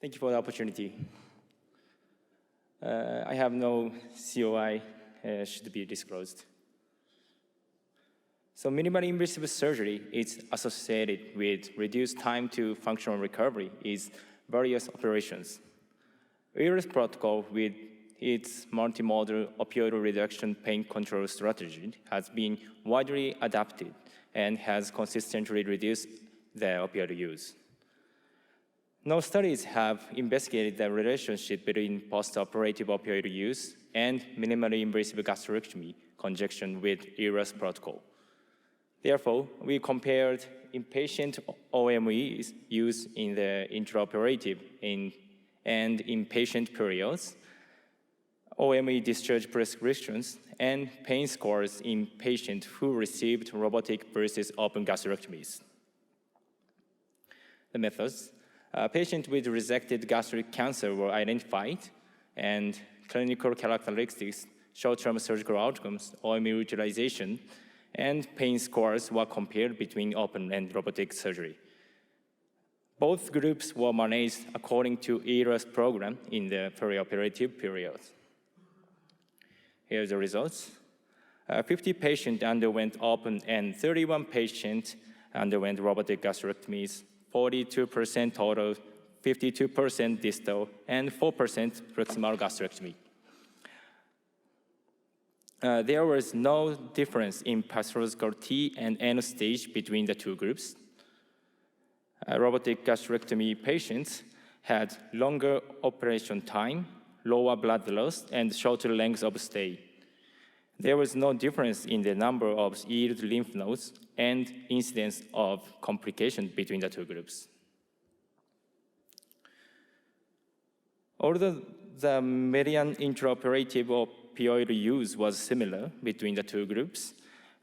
Thank you for the opportunity. I have no COI should be disclosed. So minimally invasive surgery is associated with reduced time to functional recovery in various operations. ERAS protocol with its multimodal opioid reduction pain control strategy has been widely adapted and has consistently reduced the opioid use. No studies have investigated the relationship between post-operative opioid use and minimally invasive gastrectomy conjunction with ERAS protocol. Therefore, we compared inpatient OMEs used in the intraoperative and inpatient periods, OME discharge prescriptions, and pain scores in patients who received robotic versus open gastrectomies. The methods. Patients with resected gastric cancer were identified, and clinical characteristics, short-term surgical outcomes, OME utilization, and pain scores were compared between open and robotic surgery. Both groups were managed according to ERAS program in the perioperative period. Here are the results. 50 patients underwent open and 31 patients underwent robotic gastrectomies, 42% total, 52% distal, and 4% proximal gastrectomy. There was no difference in pathological T and N stage between the two groups. Robotic gastrectomy patients had longer operation time, lower blood loss, and shorter length of stay. There was no difference in the number of healed lymph nodes and incidence of complications between the two groups. Although the median intraoperative opioid use was similar between the two groups,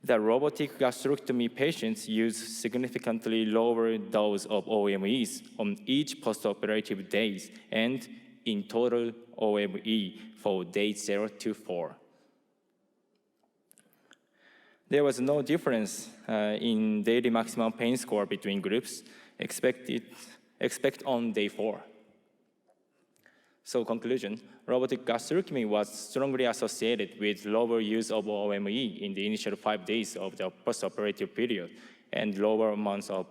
the robotic gastrectomy patients used significantly lower dose of OMEs on each postoperative days and in total OME for days 0 to 4. There was no difference in daily maximum pain score between groups except on day 4. So conclusion, robotic gastrectomy was strongly associated with lower use of OME in the initial 5 days of the postoperative period and lower amounts of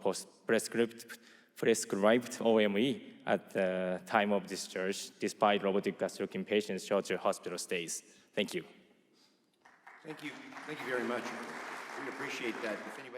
prescribed OME at the time of discharge, despite robotic gastrectomy patients' shorter hospital stays. Thank you. Thank you. Thank you very much. We appreciate that. If anybody